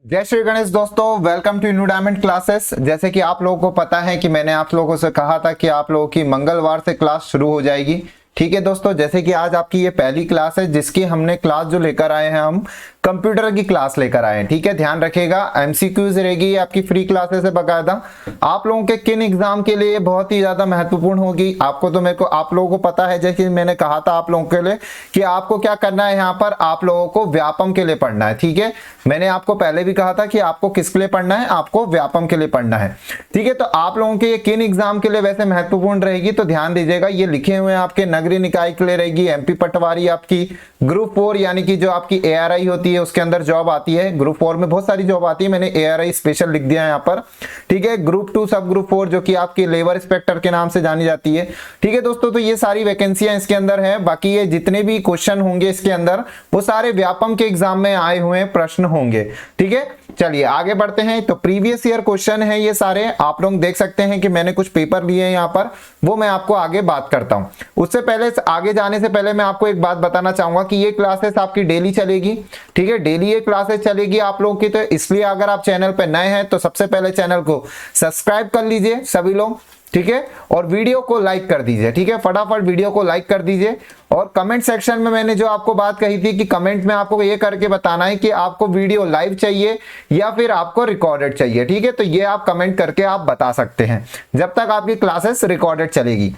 जय श्री गणेश दोस्तों, welcome to new diamond classes. जैसे कि आप लोगों को पता है कि मैंने आप लोगों से कहा था कि आप लोगों की मंगलवार से क्लास शुरू हो जाएगी। ठीक है दोस्तों, जैसे कि आज आपकी ये पहली क्लास है जिसकी हमने क्लास जो लेकर आए हैं, हम कंप्यूटर की क्लास लेकर आए हैं। ठीक है, ध्यान रखिएगा, एमसीक्यूज रहेगी आपकी फ्री क्लासेस है बकायदा। आप लोगों के किन एग्जाम के लिए बहुत ही ज्यादा महत्वपूर्ण होगी आपको, तो मेरे को आप लोगों को पता है, जैसे मैंने कहा था आप लोगों के लिए कि आपको क्या करना है, यहाँ पर आप लोगों को व्यापम के लिए पढ़ना है। ठीक है, मैंने आपको पहले भी कहा था कि आपको किसके लिए पढ़ना है, आपको व्यापम के लिए पढ़ना है। ठीक है, तो आप लोगों के ये किन एग्जाम के लिए वैसे महत्वपूर्ण रहेगी तो ध्यान दीजिएगा, ये लिखे हुए हैं आपके नगरीय निकाय के लिए रहेगी, एमपी पटवारी आपकी, ग्रुप 4 यानी कि जो आपकी एआरआई होती है उसके अंदर जॉब आती है। ग्रुप 4 में बहुत सारी जॉब आती है, मैंने एआरआई स्पेशल लिख दिया है यहाँ पर। ठीक है, ग्रुप 2 सब ग्रुप 4 जो कि आपकी लेबर इंस्पेक्टर के नाम से जानी जाती है। ठीक है दोस्तों, तो ये सारी वैकेंसियां इसके अंदर है। बाकी ये जितने भी क्वेश्चन होंगे इसके अंदर वो सारे व्यापम के एग्जाम में आए हुए प्रश्न होंगे। ठीक है, चलिए आगे बढ़ते हैं। तो प्रीवियस ईयर क्वेश्चन है ये सारे, आप लोग देख सकते हैं कि मैंने कुछ पेपर लिए हैं यहाँ पर, वो मैं आपको आगे बात करता हूं। उससे पहले, आगे जाने से पहले मैं आपको एक बात बताना चाहूंगा कि ये क्लासेस आपकी डेली चलेगी। ठीक है, डेली ये क्लासेस चलेगी आप लोगों की, तो इसलिए अगर आप चैनल पर नए हैं तो सबसे पहले चैनल को सब्सक्राइब कर लीजिए सभी लोग। ठीक है, और वीडियो को लाइक कर दीजिए। ठीक है, फटाफट वीडियो को लाइक कर दीजिए। और कमेंट सेक्शन में मैंने जो आपको बात कही थी कि कमेंट में आपको ये करके बताना है कि आपको वीडियो लाइव चाहिए या फिर आपको रिकॉर्डेड चाहिए। ठीक है, तो ये आप कमेंट करके आप बता सकते हैं जब तक आपकी क्लासेस रिकॉर्डेड चलेगी।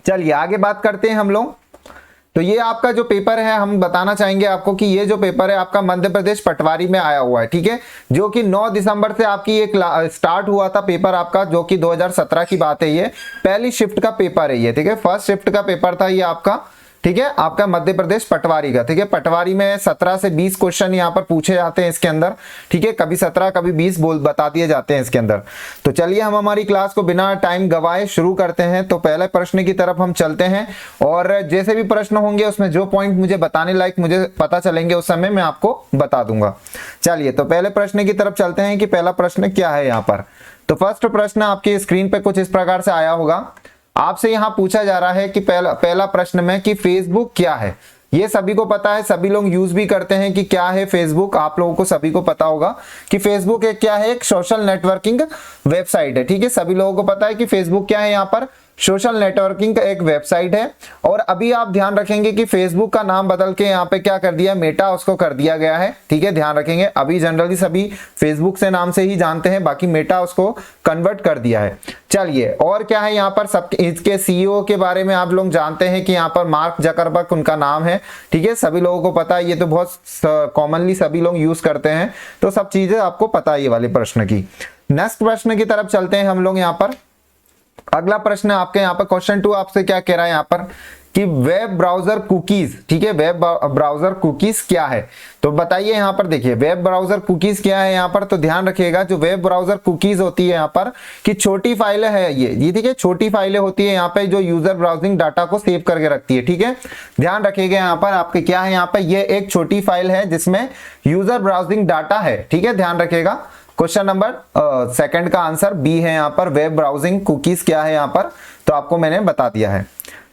चलिए आगे बात करते हैं हम लोग। तो ये आपका जो पेपर है, हम बताना चाहेंगे आपको कि ये जो पेपर है आपका मध्य प्रदेश पटवारी में आया हुआ है। ठीक है, जो कि 9 दिसंबर से आपकी ये स्टार्ट हुआ था पेपर आपका, जो कि 2017 की बात है। ये पहली शिफ्ट का पेपर है ये। ठीक है, फर्स्ट शिफ्ट का पेपर था ये आपका। ठीक है, आपका मध्य प्रदेश पटवारी का। ठीक है, पटवारी में 17 से 20 क्वेश्चन यहाँ पर पूछे जाते हैं इसके अंदर। ठीक है, कभी 17 कभी 20 बता दिए जाते हैं इसके अंदर। तो चलिए हम हमारी क्लास को बिना टाइम गवाए शुरू करते हैं। तो पहले प्रश्न की तरफ हम चलते हैं, और जैसे भी प्रश्न होंगे उसमें जो पॉइंट मुझे बताने लायक मुझे पता चलेंगे उस समय मैं आपको बता दूंगा। चलिए तो पहले प्रश्न की तरफ चलते हैं कि पहला प्रश्न क्या है यहाँ पर। तो फर्स्ट प्रश्न आपकी स्क्रीन पे कुछ इस प्रकार से आया होगा। आपसे यहां पूछा जा रहा है कि पहला प्रश्न में कि फेसबुक क्या है। ये सभी को पता है, सभी लोग यूज भी करते हैं कि क्या है फेसबुक। आप लोगों को सभी को पता होगा कि फेसबुक एक क्या है, एक सोशल नेटवर्किंग वेबसाइट है। ठीक है, सभी लोगों को पता है कि फेसबुक क्या है, यहाँ पर सोशल नेटवर्किंग का एक वेबसाइट है। और अभी आप ध्यान रखेंगे कि फेसबुक का नाम बदल के यहाँ पे क्या कर दिया, मेटा उसको कर दिया गया है। ठीक है, ध्यान रखेंगे, अभी जनरली सभी फेसबुक से नाम से ही जानते हैं, बाकी मेटा उसको कन्वर्ट कर दिया है। चलिए, और क्या है यहाँ पर, सब इसके सीईओ के बारे में आप लोग जानते हैं कि यहाँ पर मार्क जकरबर्ग उनका नाम है। ठीक है, सभी लोगों को पता है, ये तो बहुत कॉमनली सभी लोग यूज करते हैं, तो सब चीजें आपको पता है ये वाले प्रश्न की। नेक्स्ट प्रश्न की तरफ चलते हैं हम लोग यहाँ पर। अगला प्रश्न आपके यहाँ पर क्वेश्चन 2 आपसे क्या कह रहा है यहाँ पर कि वेब ब्राउजर कुकीज। ठीक है, वेब ब्राउजर कुकीज क्या है, तो बताइए यहाँ पर। देखिए वेब ब्राउजर कुकीज क्या है यहाँ पर, तो ध्यान रखिएगा, जो वेब ब्राउजर कुकीज होती है यहाँ पर कि छोटी फाइलें है ये। ठीक है, छोटी फाइलें होती है यहाँ पे जो यूजर ब्राउजिंग डाटा को सेव करके रखती है। ठीक है, ध्यान रखिएगा यहाँ पर आपके क्या है, यहाँ पर ये एक छोटी फाइल है जिसमें यूजर ब्राउजिंग डाटा है। ठीक है, ध्यान रखिएगा। क्वेश्चन नंबर सेकंड का आंसर बी है यहाँ पर, वेब ब्राउजिंग कुकीज क्या है यहाँ पर, तो आपको मैंने बता दिया है।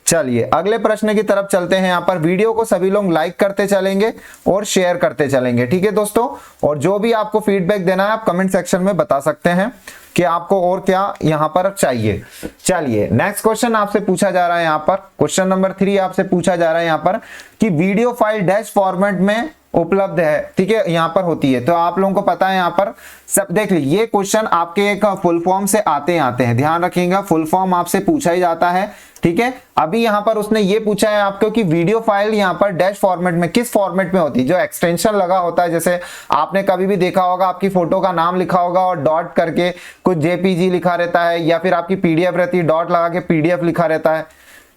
चलिए अगले प्रश्न की तरफ चलते हैं। यहाँ पर वीडियो को सभी लोग लाइक करते चलेंगे और शेयर करते चलेंगे। ठीक है दोस्तों, और जो भी आपको फीडबैक देना है आप कमेंट सेक्शन में बता सकते हैं कि आपको और क्या यहाँ पर चाहिए। चलिए नेक्स्ट क्वेश्चन आपसे पूछा जा रहा है यहाँ पर, क्वेश्चन नंबर 3 आपसे पूछा जा रहा है यहाँ पर कि वीडियो फाइल डैश फॉर्मेट में उपलब्ध है। ठीक है, यहाँ पर होती है, तो आप लोगों को पता है यहाँ पर सब देख लीजिए। ये क्वेश्चन आपके एक फुल फॉर्म से आते हैं, ध्यान रखिएगा, फुल फॉर्म आपसे पूछा ही जाता है। ठीक है, अभी यहाँ पर उसने ये पूछा है आपको कि वीडियो फाइल यहाँ पर डैश फॉर्मेट में किस फॉर्मेट में होती है, जो एक्सटेंशन लगा होता है, जैसे आपने कभी भी देखा होगा आपकी फोटो का नाम लिखा होगा और डॉट करके कुछ जेपीजी लिखा रहता है, या फिर आपकी पीडीएफ रहती है, डॉट लगा के पीडीएफ लिखा रहता है।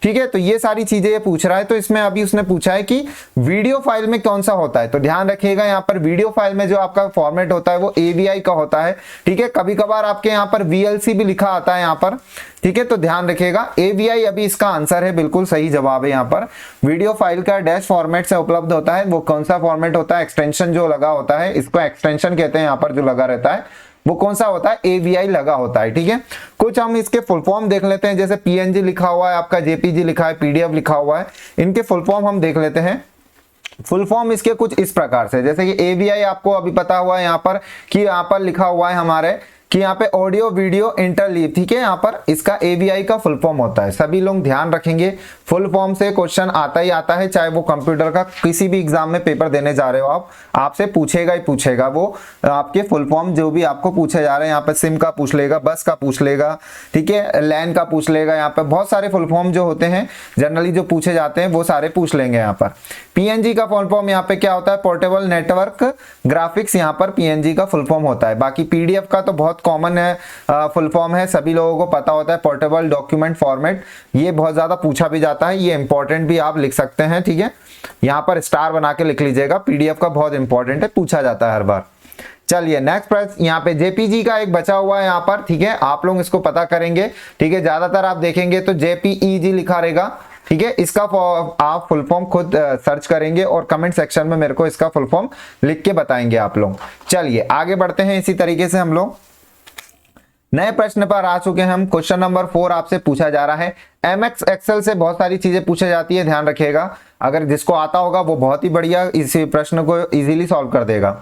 ठीक है, तो ये सारी चीजें ये पूछ रहा है। तो इसमें अभी उसने पूछा है कि वीडियो फाइल में कौन सा होता है, तो ध्यान रखिएगा यहाँ पर वीडियो फाइल में जो आपका फॉर्मेट होता है वो AVI का होता है। ठीक है, कभी कभार आपके यहाँ पर VLC भी लिखा आता है यहाँ पर। ठीक है, तो ध्यान रखिएगा AVI अभी इसका आंसर है, बिल्कुल सही जवाब है यहाँ पर। वीडियो फाइल का डैश फॉर्मेट से उपलब्ध होता है, वो कौन सा फॉर्मेट होता है, एक्सटेंशन जो लगा होता है, इसको एक्सटेंशन कहते हैं यहाँ पर, जो लगा रहता है वो कौन सा होता है, AVI लगा होता है। ठीक है, कुछ हम इसके फुल फॉर्म देख लेते हैं, जैसे PNG लिखा हुआ है, आपका JPG लिखा है, PDF लिखा हुआ है, इनके फुल फॉर्म हम देख लेते हैं। फुल फॉर्म इसके कुछ इस प्रकार से, जैसे कि AVI आपको अभी पता हुआ है यहाँ पर कि यहाँ पर लिखा हुआ है हमारे कि यहाँ पे ऑडियो वीडियो इंटरलीव। ठीक है, यहाँ पर इसका AVI का फुल फॉर्म होता है। सभी लोग ध्यान रखेंगे, फुल फॉर्म से क्वेश्चन आता ही आता है, चाहे वो कंप्यूटर का किसी भी एग्जाम में पेपर देने जा रहे हो आप, आपसे पूछेगा ही पूछेगा वो आपके फुल फॉर्म जो भी आपको पूछे जा रहे हैं। यहाँ पे सिम का पूछ लेगा, बस का पूछ लेगा, ठीक है, लैन का पूछ लेगा, यहाँ पे बहुत सारे फुल फॉर्म जो होते हैं जनरली जो पूछे जाते हैं वो सारे पूछ लेंगे यहाँ पर। PNG का फुल फॉर्म यहाँ पे क्या होता है, पोर्टेबल नेटवर्क ग्राफिक्स, यहाँ पर PNG का फुल फॉर्म होता है। बाकी PDF का तो बहुत कॉमन है, फुल फॉर्म है, सभी लोगों को पता होता है, पोर्टेबल डॉक्यूमेंट फॉर्मेट। ये बहुत ज्यादा पूछा भी जाता है, ये इंपॉर्टेंट भी आप लिख सकते हैं। ठीक है, यहाँ पर स्टार बना के लिख लीजिएगा, PDF का बहुत इंपॉर्टेंट है, पूछा जाता है हर बार। चलिए नेक्स्ट प्रश्न, यहाँ पे JPG का एक बचा हुआ है यहाँ पर। ठीक है, आप लोग इसको पता करेंगे। ठीक है, ज्यादातर आप देखेंगे तो JPEG लिखा रहेगा। ठीक है, इसका आप फुल फॉर्म खुद सर्च करेंगे और कमेंट सेक्शन में मेरे को इसका फुल फॉर्म लिख के बताएंगे आप लोग। चलिए आगे बढ़ते हैं, इसी तरीके से हम लोग नए प्रश्न पर आ चुके हैं। हम क्वेश्चन नंबर 4 आपसे पूछा जा रहा है। MX Excel से बहुत सारी चीजें पूछी जाती है, ध्यान रखिएगा। अगर जिसको आता होगा वो बहुत ही बढ़िया इस प्रश्न को इजीली सॉल्व कर देगा।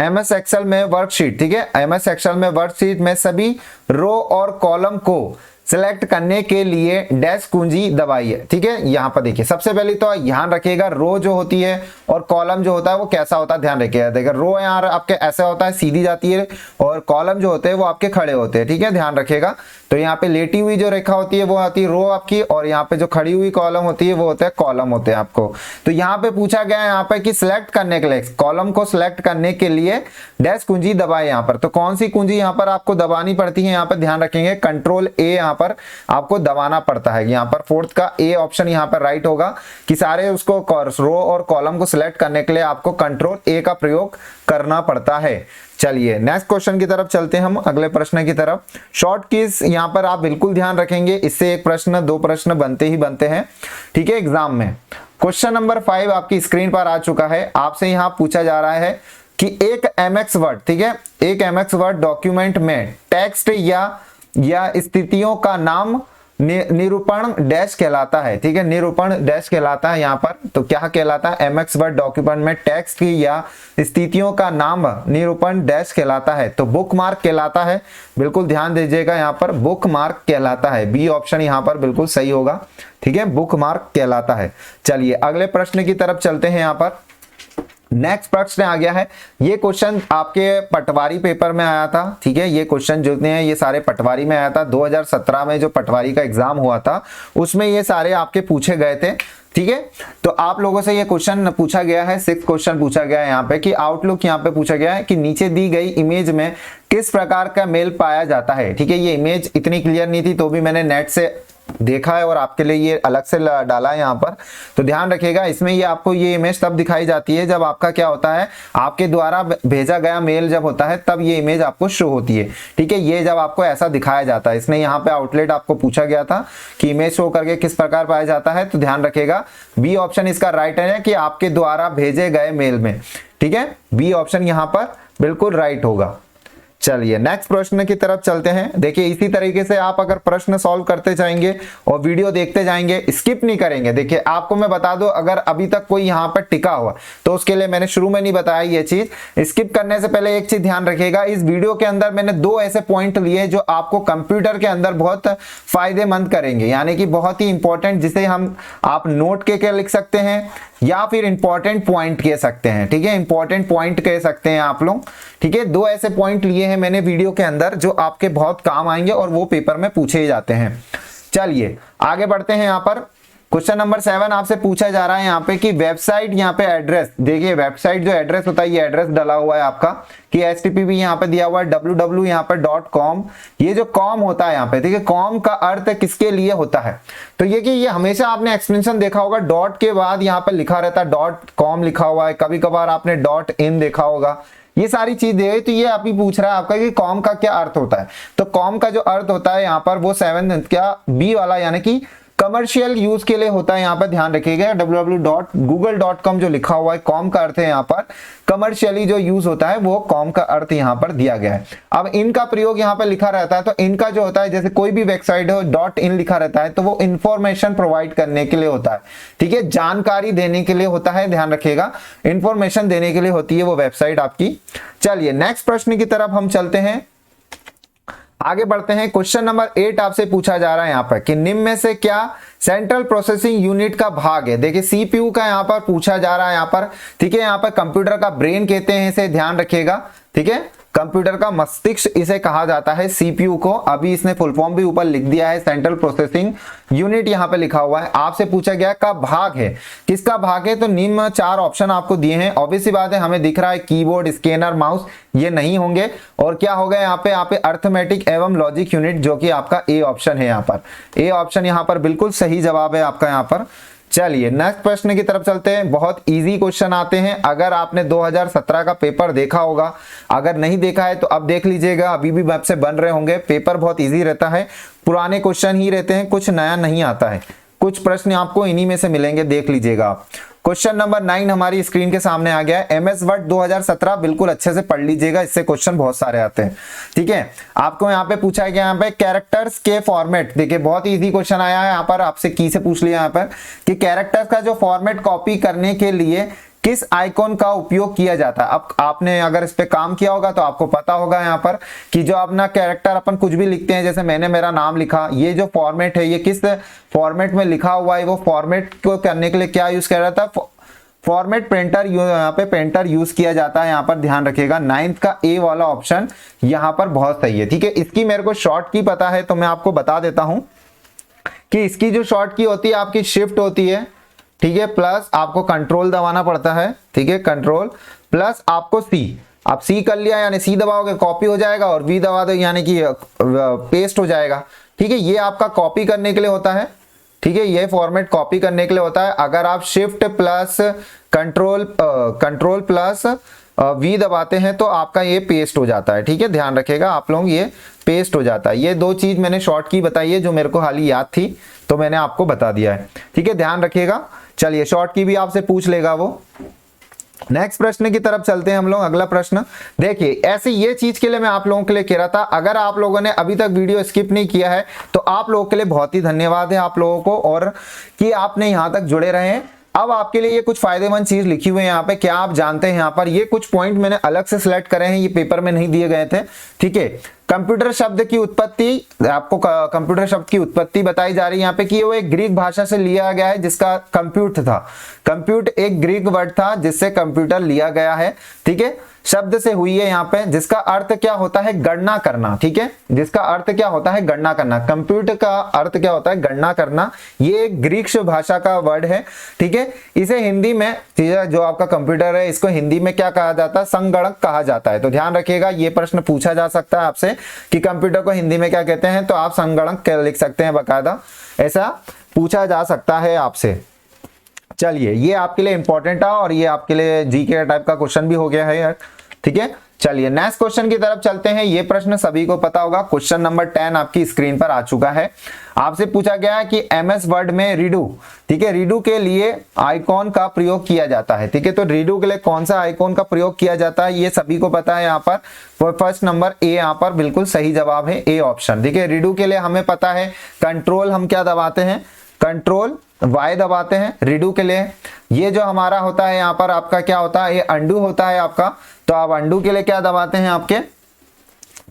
MS Excel में वर्कशीट, ठीक है, MS Excel में वर्कशीट में सभी रो और कॉलम को सिलेक्ट करने के लिए डैश कुंजी दबाइए। ठीक है, यहाँ पर देखिए, सबसे पहले तो ध्यान रखिएगा रो जो होती है और कॉलम जो होता है वो कैसा होता है, ध्यान रखिएगा। देखिए रो यहाँ आपके ऐसा होता है, सीधी जाती है, और कॉलम जो होते हैं वो आपके खड़े होते हैं। ठीक है, ध्यान रखिएगा। तो यहाँ पे लेटी हुई जो रेखा होती है वो आती है रो आपकी, और यहाँ पे जो खड़ी हुई कॉलम होती है वो होते हैं कॉलम होते हैं आपको। तो यहाँ पे पूछा गया है यहाँ पे कि सिलेक्ट करने के लिए, कॉलम को सिलेक्ट करने के लिए डैश कुंजी दबाए यहाँ पर। तो कौन सी कुंजी यहाँ पर आपको दबानी पड़ती है, यहाँ पर ध्यान रखेंगे, कंट्रोल A यहाँ पर आपको दबाना पड़ता है। यहाँ पर फोर्थ का A ऑप्शन यहाँ पर राइट होगा कि सारे उसको रो और कॉलम को सिलेक्ट करने के लिए आपको कंट्रोल A का प्रयोग करना पड़ता है। चलिए नेक्स्ट क्वेश्चन की तरफ चलते हैं हम, अगले प्रश्न की तरफ। शॉर्ट कीज यहाँ पर आप बिल्कुल ध्यान रखेंगे, इससे एक प्रश्न दो प्रश्न बनते ही बनते हैं। ठीक है, एग्जाम में क्वेश्चन नंबर 5 आपकी स्क्रीन पर आ चुका है। आपसे यहाँ पूछा जा रहा है कि एक MX वर्ड, ठीक है, एक MX वर्ड डॉक्यूमेंट में टेक्स्ट या स्थितियों का नाम निरूपण डैश कहलाता है। ठीक है, निरूपण डैश कहलाता है यहाँ पर। तो क्या कहलाता है, MX वर्ड डॉक्यूमेंट में टेक्स्ट की या स्थितियों का नाम निरूपण डैश कहलाता है। तो बुक मार्क कहलाता है, बिल्कुल ध्यान दीजिएगा, यहाँ पर बुक मार्क कहलाता है। बी ऑप्शन यहाँ पर बिल्कुल सही होगा। ठीक है, बुक मार्क कहलाता है। चलिए अगले प्रश्न की तरफ चलते हैं। यहाँ पर नेक्स्ट प्रश्न आ गया है, ये क्वेश्चन आपके पटवारी पेपर में आया था। ठीक है, ये क्वेश्चन जितने हैं ये सारे पटवारी में आया था। 2017 में जो पटवारी का एग्जाम हुआ था उसमें ये सारे आपके पूछे गए थे। ठीक है, तो आप लोगों से ये क्वेश्चन पूछा गया है, 6 क्वेश्चन पूछा गया है यहाँ पे कि आउटलुक यहाँ पे पूछा गया है कि नीचे दी गई इमेज में किस प्रकार का मेल पाया जाता है। ठीक है, ये इमेज इतनी क्लियर नहीं थी तो भी मैंने नेट से देखा है और आपके लिए ये अलग से डाला है यहाँ पर। तो ध्यान रखिएगा, इसमें ये आपको ये इमेज तब दिखाई जाती है जब आपका क्या होता है, आपके द्वारा भेजा गया मेल जब होता है तब ये इमेज आपको शो होती है। ठीक है, ये जब आपको ऐसा दिखाया जाता है, इसने यहाँ पे आउटलेट आपको पूछा गया था कि इमेज शो करके किस प्रकार पाया जाता है। तो ध्यान रखिएगा बी ऑप्शन इसका राइट है कि आपके द्वारा भेजे गए मेल में। ठीक है, बी ऑप्शन यहाँ पर बिल्कुल राइट होगा। चलिए नेक्स्ट प्रश्न की तरफ चलते हैं। देखिए इसी तरीके से आप अगर प्रश्न सॉल्व करते जाएंगे और वीडियो देखते जाएंगे, स्किप नहीं करेंगे। देखिए आपको मैं बता दूं, अगर अभी तक कोई यहाँ पर टिका हुआ तो उसके लिए मैंने शुरू में नहीं बताया ये चीज। स्किप करने से पहले एक चीज ध्यान रखिएगा, इस वीडियो के अंदर मैंने 2 ऐसे पॉइंट लिए जो आपको कंप्यूटर के अंदर बहुत फायदेमंद करेंगे, यानी कि बहुत ही इंपॉर्टेंट, जिसे हम आप नोट के लिख सकते हैं या फिर इंपॉर्टेंट पॉइंट कह सकते हैं। ठीक है, इंपॉर्टेंट पॉइंट कह सकते हैं आप लोग। ठीक है, 2 ऐसे पॉइंट लिए हैं मैंने वीडियो के अंदर जो आपके बहुत काम आएंगे और वो पेपर में पूछे ही जाते हैं। चलिए आगे बढ़ते हैं। यहाँ पर क्वेश्चन नंबर 7 आपसे पूछा जा रहा है यहाँ पे कि वेबसाइट यहाँ पे एड्रेस देखिए, वेबसाइट जो एड्रेस होता है ये एड्रेस डाला हुआ है आपका कि HTTP यहाँ पे दिया हुआ है www यहाँ पे .com। ये जो कॉम होता है यहाँ पे, ठीक है, कॉम का अर्थ किसके लिए होता है, तो ये कि ये हमेशा आपने एक्सटेंशन देखा होगा, डॉट के बाद यहाँ पे लिखा रहता है .com लिखा हुआ है, कभी कभार आपने .in देखा होगा, ये सारी चीज दे। तो ये अभी पूछ रहा है आपका कि कॉम का क्या अर्थ होता है, तो कॉम का जो अर्थ होता है यहाँ पर वो 7 क्या बी वाला यानी कि कमर्शियल यूज के लिए होता है। यहाँ पर ध्यान रखिएगा www.google.com जो लिखा हुआ है कॉम का अर्थ है यहाँ पर कमर्शियली जो यूज होता है वो कॉम का अर्थ यहाँ पर दिया गया है। अब इनका प्रयोग यहाँ पर लिखा रहता है, तो इनका जो होता है जैसे कोई भी वेबसाइट हो .in लिखा रहता है तो वो इंफॉर्मेशन प्रोवाइड करने के लिए होता है, ठीक है, जानकारी देने के लिए होता है, ध्यान रखिएगा, इंफॉर्मेशन देने के लिए होती है वो वेबसाइट आपकी। चलिए नेक्स्ट प्रश्न की तरफ हम चलते हैं, आगे बढ़ते हैं। क्वेश्चन नंबर 8 आपसे पूछा जा रहा है यहाँ पर कि निम्न में से क्या सेंट्रल प्रोसेसिंग यूनिट का भाग है। देखिए सीपीयू का यहाँ पर पूछा जा रहा है यहाँ पर, ठीक है, यहाँ पर कंप्यूटर का ब्रेन कहते हैं इसे, ध्यान रखिएगा, ठीक है, कंप्यूटर का मस्तिष्क इसे कहा जाता है सीपीयू को। अभी इसने फुल फॉर्म भी ऊपर लिख दिया है, सेंट्रल प्रोसेसिंग यूनिट यहाँ पे लिखा हुआ है। आपसे पूछा गया का भाग है, किसका भाग है, तो निम्न 4 ऑप्शन आपको दिए हैं। ऑब्वियस सी बात है, हमें दिख रहा है कीबोर्ड, स्कैनर, माउस, ये नहीं होंगे। और क्या होगा यहाँ पे अर्थमेटिक एवं लॉजिक यूनिट, जो कि आपका ए ऑप्शन है। यहाँ पर ए ऑप्शन यहाँ पर बिल्कुल सही जवाब है आपका यहाँ पर। चलिए नेक्स्ट प्रश्न की तरफ चलते हैं। बहुत इजी क्वेश्चन आते हैं, अगर आपने 2017 का पेपर देखा होगा, अगर नहीं देखा है तो अब देख लीजिएगा, अभी भी वेब से बन रहे होंगे। पेपर बहुत इजी रहता है, पुराने क्वेश्चन ही रहते हैं, कुछ नया नहीं आता है, कुछ प्रश्न आपको इन्हीं में से मिलेंगे, देख लीजिएगा आप। क्वेश्चन नंबर 9 हमारी स्क्रीन के सामने आ गया है। MS वर्ड 2017 बिल्कुल अच्छे से पढ़ लीजिएगा, इससे क्वेश्चन बहुत सारे आते हैं, ठीक है। आपको यहाँ पे पूछा गया यहाँ पे कैरेक्टर्स के फॉर्मेट, देखिए बहुत इजी क्वेश्चन आया है यहाँ पर, आपसे की से पूछ लिया यहाँ पर कि कैरेक्टर्स का जो फॉर्मेट कॉपी करने के लिए किस आइकॉन का उपयोग किया जाता है। अब आपने अगर इस पे काम किया होगा तो आपको पता होगा यहाँ पर कि जो अपना कैरेक्टर अपन कुछ भी लिखते हैं, जैसे मैंने मेरा नाम लिखा, ये जो फॉर्मेट है ये किस फॉर्मेट में लिखा हुआ है, वो फॉर्मेट को करने के लिए क्या यूज कर रहा था, फॉर्मेट प्रिंटर, यहाँ पे प्रिंटर यूज किया जाता है। यहाँ पर ध्यान रखिएगा 9th का ए वाला ऑप्शन यहाँ पर बहुत सही है, ठीक है। इसकी मेरे को शॉर्ट की पता है तो मैं आपको बता देता हूं कि इसकी जो शॉर्ट की होती है आपकी शिफ्ट होती है, ठीक है, प्लस आपको कंट्रोल दबाना पड़ता है, ठीक है, कंट्रोल प्लस आपको सी, आप सी कर लिया यानी सी दबाओगे कॉपी हो जाएगा, और वी दबा दो यानी कि पेस्ट हो जाएगा, ठीक है। ये आपका कॉपी करने के लिए होता है, ठीक है, ये फॉर्मेट कॉपी करने के लिए होता है। अगर आप shift plus control plus V दबाते हैं तो आपका ये पेस्ट हो जाता है, ठीक है, ध्यान रखिएगा आप लोग, ये पेस्ट हो जाता है। ये 2 चीज मैंने शॉर्ट की बताई है जो मेरे को हाल ही याद थी तो मैंने आपको बता दिया है, ठीक है, ध्यान रखिएगा। चलिए शॉर्ट की भी आपसे पूछ लेगा वो। नेक्स्ट प्रश्न की तरफ चलते हैं हम लोग। अगला प्रश्न देखिए, ऐसे ये चीज के लिए मैं आप लोगों के लिए कह रहा था, अगर आप लोगों ने अभी तक वीडियो स्किप नहीं किया है तो आप लोगों के लिए बहुत ही धन्यवाद है आप लोगों को, और कि आपने यहां तक जुड़े रहे हैं। अब आपके लिए ये कुछ फायदेमंद चीज लिखी हुई है यहाँ पे, क्या आप जानते हैं, यहाँ पर ये कुछ पॉइंट मैंने अलग से सिलेक्ट करे हैं, ये पेपर में नहीं दिए गए थे, ठीक है। कंप्यूटर शब्द की उत्पत्ति, आपको कंप्यूटर शब्द की उत्पत्ति बताई जा रही है यहाँ पे कि वो एक ग्रीक भाषा से लिया गया है जिसका कंप्यूट था। कंप्यूट एक ग्रीक वर्ड था जिससे कंप्यूटर लिया गया है, ठीक है, शब्द से हुई है यहाँ पे, जिसका अर्थ क्या होता है, गणना करना, ठीक है, जिसका अर्थ क्या होता है, गणना करना। कंप्यूट का अर्थ क्या होता है, गणना करना। ये एक ग्रीक भाषा का वर्ड है, ठीक है। इसे हिंदी में, जो आपका कंप्यूटर है इसको हिंदी में क्या कहा जाता है, संगणक कहा जाता है। तो ध्यान रखिएगा, ये प्रश्न पूछा जा सकता है आपसे कि कंप्यूटर को हिंदी में क्या कहते हैं, तो आप संगणक लिख सकते हैं, बकायदा ऐसा पूछा जा सकता है आपसे। चलिए ये आपके लिए इंपॉर्टेंट है और ये आपके लिए जीके टाइप का क्वेश्चन भी हो गया है यार, ठीक है। चलिए नेक्स्ट क्वेश्चन की तरफ चलते हैं। ये प्रश्न सभी को पता होगा, क्वेश्चन नंबर 10 आपकी स्क्रीन पर आ चुका है। आपसे पूछा गया है कि MS वर्ड में रीडू, ठीक है, रीडू के लिए आइकॉन का प्रयोग किया जाता है, ठीक है। तो रीडू के लिए कौन सा आइकॉन का प्रयोग किया जाता है ये सभी को पता है यहाँ पर। फर्स्ट नंबर ए यहाँ पर बिल्कुल सही जवाब है, ए ऑप्शन, ठीक है। रीडू के लिए हमें पता है कंट्रोल हम क्या दबाते हैं, कंट्रोल Y दबाते हैं रीडू के लिए। ये जो हमारा होता है यहाँ पर आपका क्या होता है, ये अंडू होता है आपका, तो आप अंडू के लिए क्या दबाते हैं, आपके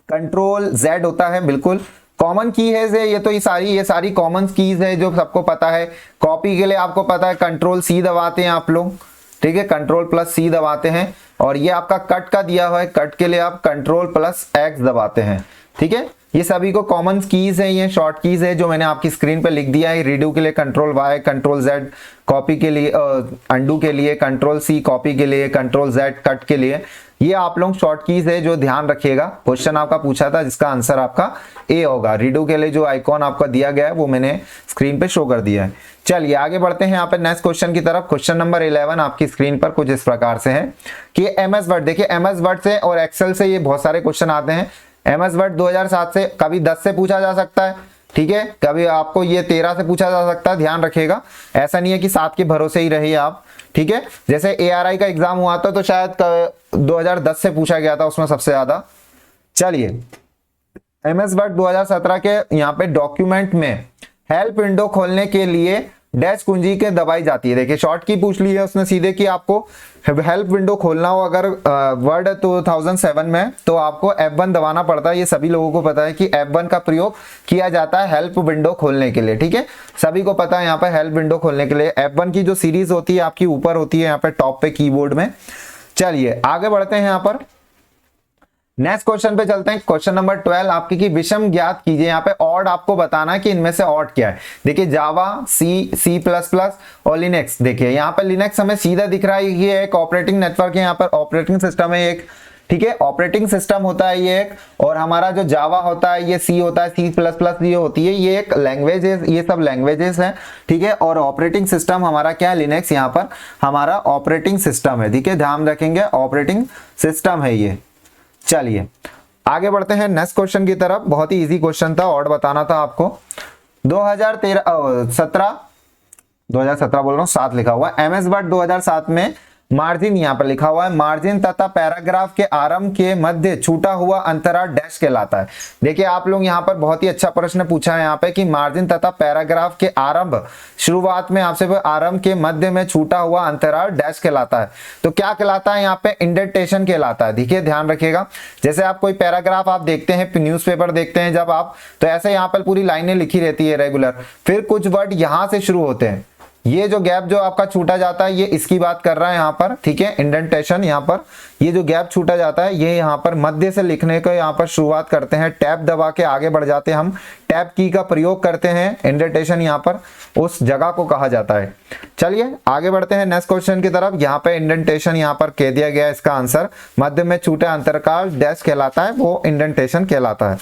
कंट्रोल Z होता है, बिल्कुल कॉमन की है ये, तो ये सारी कॉमन कीज है जो सबको पता है। कॉपी के लिए आपको पता है कंट्रोल C दबाते हैं आप लोग, ठीक है, कंट्रोल प्लस C दबाते हैं। और ये आपका कट का दिया हुआ है, कट के लिए आप कंट्रोल प्लस X दबाते हैं, ठीक है। ये सभी को कॉमन कीज है, ये शॉर्ट कीज है जो मैंने आपकी स्क्रीन पे लिख दिया है। रीडू के लिए control Y, control Z copy के लिए, अंडू के लिए कंट्रोल सी, कॉपी के लिए कंट्रोल जेड, कट के लिए। ये आप लोग शॉर्ट कीज है जो ध्यान रखिएगा। क्वेश्चन आपका पूछा था जिसका आंसर आपका ए होगा। रीडू के लिए जो आइकॉन आपका दिया गया है वो मैंने स्क्रीन पे शो कर दिया है। चलिए आगे बढ़ते हैं यहाँ पे नेक्स्ट क्वेश्चन की तरफ। क्वेश्चन नंबर 11 आपकी स्क्रीन पर कुछ इस प्रकार से है कि एमएस वर्ड, देखिए एमएस वर्ड से और एक्सेल से ये बहुत सारे क्वेश्चन आते हैं। एमएस वर्ड 2007 से कभी 10 से पूछा जा सकता है, ठीक है, कभी आपको ये 13 से पूछा जा सकता है, ध्यान रखिएगा। ऐसा नहीं है कि 7 के भरोसे ही रहिए आप, ठीक है। जैसे एआरआई का एग्जाम हुआ था तो शायद 2010 से पूछा गया था उसमें सबसे ज्यादा। चलिए एमएस वर्ड 2017 के यहाँ पे डॉक्यूमेंट में हेल्प विंडो खोलने के लिए डैश कुंजी के दबाई जाती है। देखिए शॉर्ट की पूछ ली है उसने सीधे कि आपको हेल्प विंडो खोलना हो अगर वर्ड 2007 में तो आपको F1 दबाना पड़ता है। ये सभी लोगों को पता है कि F1 का प्रयोग किया जाता है हेल्प विंडो खोलने के लिए, ठीक है, सभी को पता है। यहाँ पे हेल्प विंडो खोलने के लिए F1 की जो सीरीज होती है आपकी ऊपर होती है यहाँ पे टॉप पे कीबोर्ड में। चलिए आगे बढ़ते हैं यहाँ पर नेक्स्ट क्वेश्चन पे चलते हैं। क्वेश्चन नंबर 12 आपकी की विषम ज्ञात कीजिए। यहाँ पे ऑड आपको बताना है कि इनमें से ऑड क्या है। देखिए जावा, सी प्लस प्लस और लिनक्स। देखिए यहाँ पे लिनक्स हमें सीधा दिख रहा है, ये एक ऑपरेटिंग नेटवर्क है, यहाँ पर ऑपरेटिंग सिस्टम है एक, ठीक है, ऑपरेटिंग सिस्टम होता है ये एक। और हमारा जो जावा होता है ये सी होता है, सी प्लस प्लस ये होती है, ये एक लैंग्वेज है, ये सब लैंग्वेजेस हैं, ठीक है। और ऑपरेटिंग सिस्टम हमारा क्या है, लिनक्स यहाँ पर हमारा ऑपरेटिंग सिस्टम है, ठीक है, ध्यान रखेंगे ऑपरेटिंग सिस्टम है ये। चलिए आगे बढ़ते हैं नेक्स्ट क्वेश्चन की तरफ। बहुत ही इजी क्वेश्चन था, और बताना था आपको। 2017 बोल रहा हूँ, 7 लिखा हुआ है। एमएस वर्ड 2007 में मार्जिन यहाँ पर लिखा हुआ है, मार्जिन तथा पैराग्राफ के आरंभ के मध्य छूटा हुआ अंतराल डैश कहलाता है। देखिए आप लोग यहाँ पर बहुत ही अच्छा प्रश्न पूछा है यहाँ पे कि मार्जिन तथा पैराग्राफ के आरंभ, शुरुआत में आपसे आरंभ के मध्य में छूटा हुआ अंतराल डैश कहलाता है। तो क्या कहलाता है यहाँ पे, इंडेंटेशन कहलाता है। देखिए ध्यान रखिएगा, जैसे आप कोई पैराग्राफ आप देखते हैं, न्यूज़पेपर देखते हैं जब आप, तो ऐसे यहाँ पर पूरी लाइनें लिखी रहती है रेगुलर, फिर कुछ वर्ड यहाँ से शुरू होते हैं, ये जो गैप जो आपका छूटा जाता है ये इसकी बात कर रहा है यहाँ पर, ठीक है, इंडेंटेशन। यहाँ पर ये जो गैप छूटा जाता है ये यहाँ पर मध्य से लिखने को यहाँ पर शुरुआत करते हैं, टैब दबा के आगे बढ़ जाते हैं, हम टैब की का प्रयोग करते हैं, इंडेंटेशन यहाँ पर उस जगह को कहा जाता है। चलिए आगे बढ़ते हैं नेक्स्ट क्वेश्चन की तरफ। यहाँ पे इंडेंटेशन यहाँ पर कह दिया गया है, इसका आंसर मध्य में छूटे अंतराल डैश कहलाता है, वो इंडेंटेशन कहलाता है।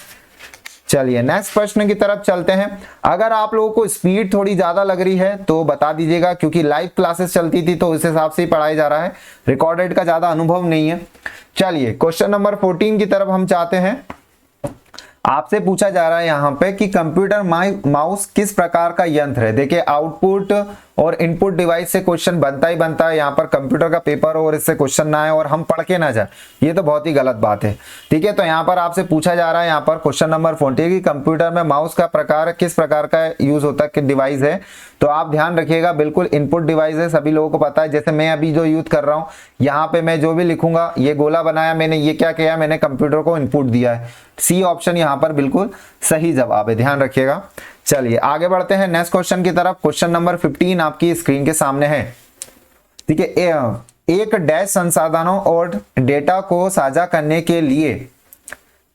चलिए नेक्स्ट प्रश्न की तरफ चलते हैं। अगर आप लोगों को स्पीड थोड़ी ज्यादा लग रही है तो बता दीजिएगा, क्योंकि लाइव क्लासेस चलती थी तो उस हिसाब से ही पढ़ाया जा रहा है, रिकॉर्डेड का ज्यादा अनुभव नहीं है। चलिए क्वेश्चन नंबर 14 की तरफ हम चाहते हैं। आपसे पूछा जा रहा है यहाँ पे कि कंप्यूटर माउस किस प्रकार का यंत्र है। देखिए आउटपुट और इनपुट डिवाइस से क्वेश्चन बनता ही बनता है। यहाँ पर कंप्यूटर का पेपर और इससे क्वेश्चन ना आए और हम पढ़ के ना जाए, ये तो बहुत ही गलत बात है, ठीक है। तो यहाँ पर आपसे पूछा जा रहा है यहाँ पर क्वेश्चन नंबर 40 कि कंप्यूटर में माउस का प्रकार किस प्रकार का यूज होता है, डिवाइस है। तो आप ध्यान रखिएगा, बिल्कुल इनपुट डिवाइस है, सभी लोगों को पता है। जैसे मैं अभी जो यूज कर रहा हूँ, यहाँ पे मैं जो भी लिखूंगा, ये गोला बनाया मैंने, ये क्या किया, मैंने कंप्यूटर को इनपुट दिया है। सी ऑप्शन यहाँ पर बिल्कुल सही जवाब है, ध्यान रखिएगा। चलिए आगे बढ़ते हैं नेक्स्ट क्वेश्चन की तरफ। क्वेश्चन नंबर 15 आपकी स्क्रीन के सामने है, ठीक है। एक डैश संसाधनों और डेटा को साझा करने के लिए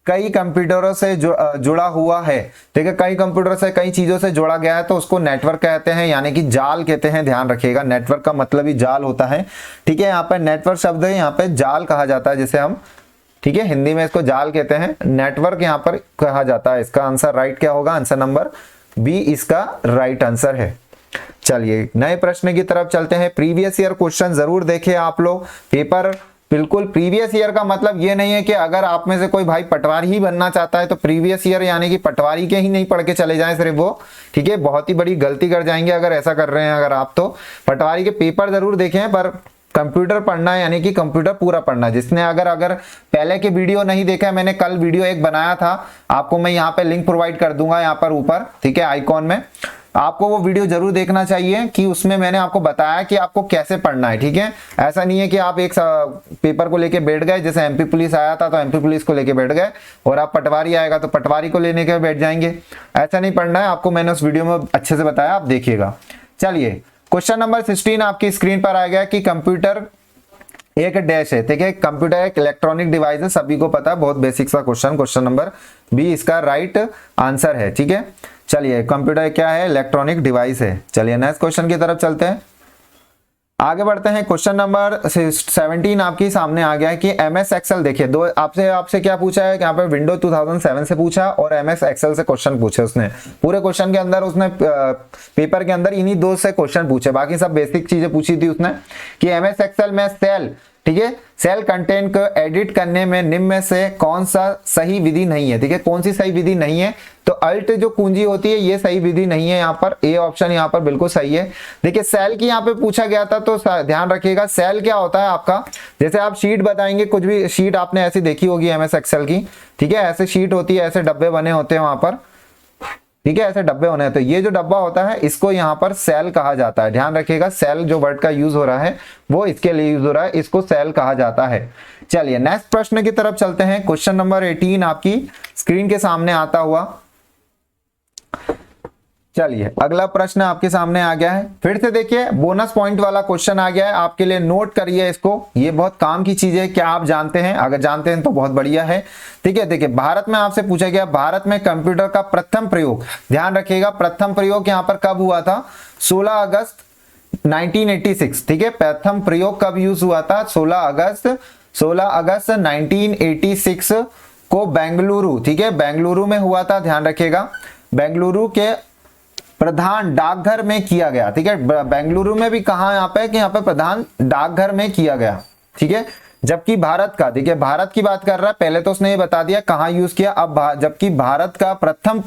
कई कंप्यूटरों से जुड़ा हुआ है। ठीक है, कई कंप्यूटर से कई चीजों से जोड़ा गया है तो उसको नेटवर्क कहते हैं, यानी कि जाल कहते हैं। ध्यान रखिएगा, नेटवर्क का मतलब ही जाल होता है, ठीक है। यहाँ पर नेटवर्क शब्द है, यहाँ पे जाल कहा जाता है जिसे हम, ठीक है, हिंदी में इसको जाल कहते हैं, नेटवर्क यहाँ पर कहा जाता है। इसका आंसर राइट क्या होगा, आंसर नंबर बी इसका राइट आंसर है। चलिए नए प्रश्न की तरफ चलते हैं। प्रीवियस ईयर क्वेश्चन जरूर देखें आप लोग, पेपर बिल्कुल प्रीवियस ईयर का मतलब ये नहीं है कि अगर आप में से कोई भाई पटवारी ही बनना चाहता है तो प्रीवियस ईयर यानी कि पटवारी के ही नहीं पढ़ के चले जाएं सिर्फ वो, ठीक है, बहुत ही बड़ी गलती कर जाएंगे अगर ऐसा कर रहे हैं अगर आप। तो पटवारी के पेपर जरूर देखें, पर कंप्यूटर पढ़ना है यानी कि कंप्यूटर पूरा पढ़ना है। जिसने अगर पहले के वीडियो नहीं देखा है, मैंने कल वीडियो एक बनाया था, आपको मैं यहाँ पे लिंक प्रोवाइड कर दूंगा यहाँ पर ऊपर, ठीक है, आइकॉन में। आपको वो वीडियो जरूर देखना चाहिए कि उसमें मैंने आपको बताया कि आपको कैसे पढ़ना है, ठीक है। ऐसा नहीं है कि आप एक पेपर को लेके बैठ गए, जैसे एमपी पुलिस आया था तो एमपी पुलिस को लेके बैठ गए, और आप पटवारी आएगा तो पटवारी को लेने के बैठ जाएंगे। ऐसा नहीं पढ़ना है आपको, मैंने उस वीडियो में अच्छे से बताया, आप देखिएगा। चलिए क्वेश्चन नंबर 16 आपकी स्क्रीन पर आ गया कि कंप्यूटर एक डैश है, ठीक है। कंप्यूटर एक इलेक्ट्रॉनिक डिवाइस है, सभी को पता है, बहुत बेसिक सा क्वेश्चन, क्वेश्चन नंबर बी इसका राइट आंसर है, ठीक है। चलिए कंप्यूटर क्या है, इलेक्ट्रॉनिक डिवाइस है। चलिए नेक्स्ट क्वेश्चन की तरफ चलते हैं, आगे बढ़ते हैं। क्वेश्चन नंबर 17 आपके सामने आ गया है कि एमएस एक्सेल, देखिए दो आपसे क्या पूछा है, यहाँ पे विंडो 2007 से पूछा और एमएस एक्सेल से क्वेश्चन पूछे उसने। पूरे क्वेश्चन के अंदर उसने पेपर के अंदर इन्हीं दो से क्वेश्चन पूछे, बाकी सब बेसिक चीजें पूछी थी उसने कि एमएस एक्सेल में सेल, ठीक है, सेल कंटेंट को एडिट करने में निम्न में से कौन सा सही विधि नहीं है, ठीक है। कौन सी सही विधि नहीं है, तो अल्ट जो कुंजी होती है ये सही विधि नहीं है, यहाँ पर ए ऑप्शन यहाँ पर बिल्कुल सही है। देखिए सेल की यहाँ पे पूछा गया था, तो ध्यान रखिएगा सेल क्या होता है आपका, जैसे आप शीट बताएंगे, कुछ भी शीट आपने ऐसी देखी होगी एमएस एक्सेल की, ठीक है, ऐसे शीट होती है, ऐसे डब्बे बने होते हैं वहां पर, ठीक है, ऐसे डब्बे होने हैं। तो ये जो डब्बा होता है इसको यहाँ पर सेल कहा जाता है, ध्यान रखिएगा, सेल जो वर्ड का यूज हो रहा है वो इसके लिए यूज हो रहा है, इसको सेल कहा जाता है। चलिए नेक्स्ट प्रश्न की तरफ चलते हैं। क्वेश्चन नंबर 18 आपकी स्क्रीन के सामने आता हुआ, चलिए अगला प्रश्न आपके सामने आ गया है, फिर से देखिए बोनस पॉइंट वाला क्वेश्चन आ गया है आपके लिए, नोट करिए इसको, ये बहुत काम की चीज है। क्या आप जानते हैं, अगर जानते हैं तो बहुत बढ़िया है, ठीक है। देखिए भारत में आपसे पूछा गया, भारत में कंप्यूटर का प्रथम प्रयोग, ध्यान रखिएगा प्रथम प्रयोग यहाँ पर कब हुआ था, 16 अगस्त 1986, ठीक है। प्रथम प्रयोग कब यूज हुआ था, 16 अगस्त 1986 को बेंगलुरु, ठीक है, बेंगलुरु में हुआ था, ध्यान रखिएगा, बेंगलुरु के प्रधान डाकघर में किया गया, ठीक है। बेंगलुरु में भी कहा यहाँ पे कि यहाँ पे प्रधान डाकघर में किया गया, ठीक है। जबकि भारत का, देखिए भारत की बात कर रहा है, पहले तो उसने ये बता दिया कहाँ यूज किया, अब जबकि भारत का प्रथम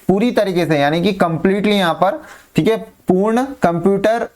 पूरी तरीके से यानी कि कंप्लीटली यहाँ पर, ठीक है, पूर्ण कंप्यूटर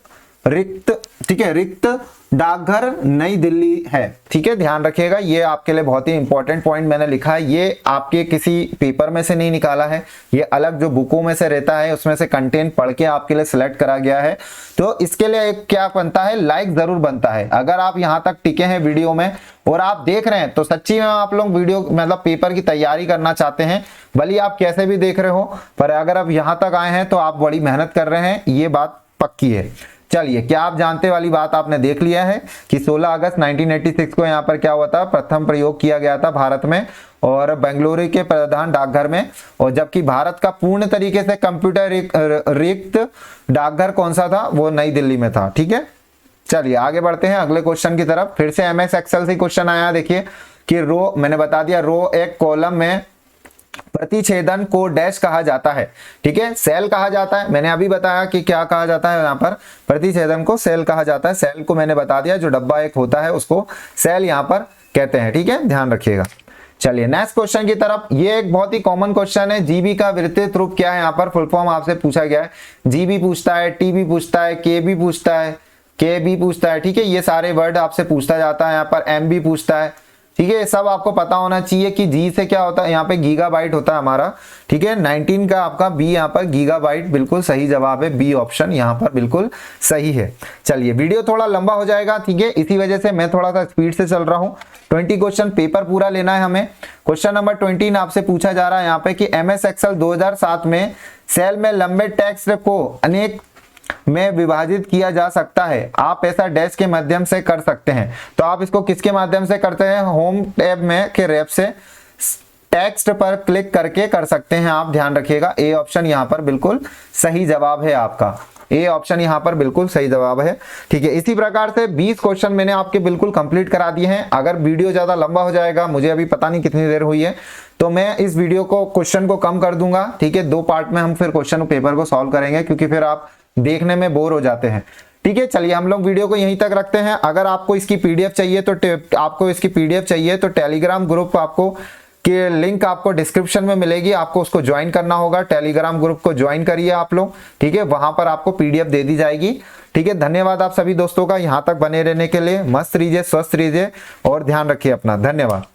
रिक्त, ठीक है, रिक्त डाकघर नई दिल्ली है, ठीक है। ध्यान रखिएगा, ये आपके लिए बहुत ही इंपॉर्टेंट पॉइंट मैंने लिखा है, ये आपके किसी पेपर में से नहीं निकाला है, ये अलग जो बुकों में से रहता है उसमें से कंटेंट पढ़ के आपके लिए सिलेक्ट करा गया है। तो इसके लिए एक क्या बनता है, लाइक जरूर बनता है। अगर आप यहाँ तक टिके हैं वीडियो में और आप देख रहे हैं तो सच्ची में आप लोग वीडियो मतलब पेपर की तैयारी करना चाहते हैं, भले आप कैसे भी देख रहे हो, पर अगर आप यहाँ तक आए हैं तो आप बड़ी मेहनत कर रहे हैं, ये बात पक्की है। चलिए क्या आप जानते वाली बात आपने देख लिया है कि 16 अगस्त 1986 को यहाँ पर क्या हुआ था, प्रथम प्रयोग किया गया था भारत में और बेंगलुरु के प्रधान डाकघर में, और जबकि भारत का पूर्ण तरीके से कंप्यूटर रिक्त डाकघर कौन सा था, वो नई दिल्ली में था, ठीक है। चलिए आगे बढ़ते हैं अगले क्वेश्चन की तरफ, फिर से एमएस एक्सेल से क्वेश्चन आया, देखिए कि रो, मैंने बता दिया रो एक कॉलम में प्रतिच्छेदन को डैश कहा जाता है, ठीक है, सेल कहा जाता है। मैंने अभी बताया कि क्या कहा जाता है, यहाँ पर प्रतिच्छेदन को सेल कहा जाता है, सेल को मैंने बता दिया, जो डब्बा एक होता है उसको सेल यहाँ पर कहते हैं, ठीक है, ध्यान रखिएगा। चलिए नेक्स्ट क्वेश्चन की तरफ, ये एक बहुत ही कॉमन क्वेश्चन है, जीबी का विस्तृत रूप क्या है, यहाँ पर फुल फॉर्म आपसे पूछा गया है, जीबी पूछता है, टीबी पूछता है, केबी पूछता है, केबी पूछता है, ठीक है, ये सारे वर्ड आपसे पूछता जाता है, यहाँ पर एमबी पूछता है, ठीक है। सब आपको पता होना चाहिए कि जी से क्या होता है, यहाँ पे गीगाबाइट होता है हमारा, ठीक है। 19 का आपका बी यहाँ पर गीगाबाइट बिल्कुल सही जवाब है, बी ऑप्शन यहाँ पर बिल्कुल सही है। चलिए वीडियो थोड़ा लंबा हो जाएगा, ठीक है, इसी वजह से मैं थोड़ा सा स्पीड से चल रहा हूँ। 20 क्वेश्चन पेपर पूरा लेना है हमें। क्वेश्चन नंबर 20 आपसे पूछा जा रहा है यहाँ पे कि एमएस एक्सेल 2007 में सेल में लंबे टेक्स्ट को अनेक में विभाजित किया जा सकता है, आप ऐसा डैश के माध्यम से कर सकते हैं। तो आप इसको किसके माध्यम से करते हैं, होम टैब में के रैप से टेक्स्ट पर क्लिक करके कर सकते हैं आप, ध्यान रखिएगा। ए ऑप्शन यहाँ पर बिल्कुल सही जवाब है आपका, ए ऑप्शन यहाँ पर बिल्कुल सही जवाब है, ठीक है। इसी प्रकार से 20 क्वेश्चन मैंने आपके बिल्कुल कंप्लीट करा दिए हैं। अगर वीडियो ज्यादा लंबा हो जाएगा, मुझे अभी पता नहीं कितनी देर हुई है, तो मैं इस वीडियो को क्वेश्चन को कम कर दूंगा, ठीक है। 2 पार्ट में हम फिर क्वेश्चन पेपर को सॉल्व करेंगे, क्योंकि फिर आप देखने में बोर हो जाते हैं, ठीक है। चलिए हम लोग वीडियो को यहीं तक रखते हैं। अगर आपको इसकी पीडीएफ चाहिए तो टेलीग्राम ग्रुप आपको के लिंक आपको डिस्क्रिप्शन में मिलेगी, आपको उसको ज्वाइन करना होगा। टेलीग्राम ग्रुप को ज्वाइन करिए आप लोग, ठीक है, वहां पर आपको पीडीएफ दे दी जाएगी, ठीक है। धन्यवाद आप सभी दोस्तों का यहां तक बने रहने के लिए। मस्त रहिए, स्वस्थ रहिए और ध्यान रखिए अपना। धन्यवाद।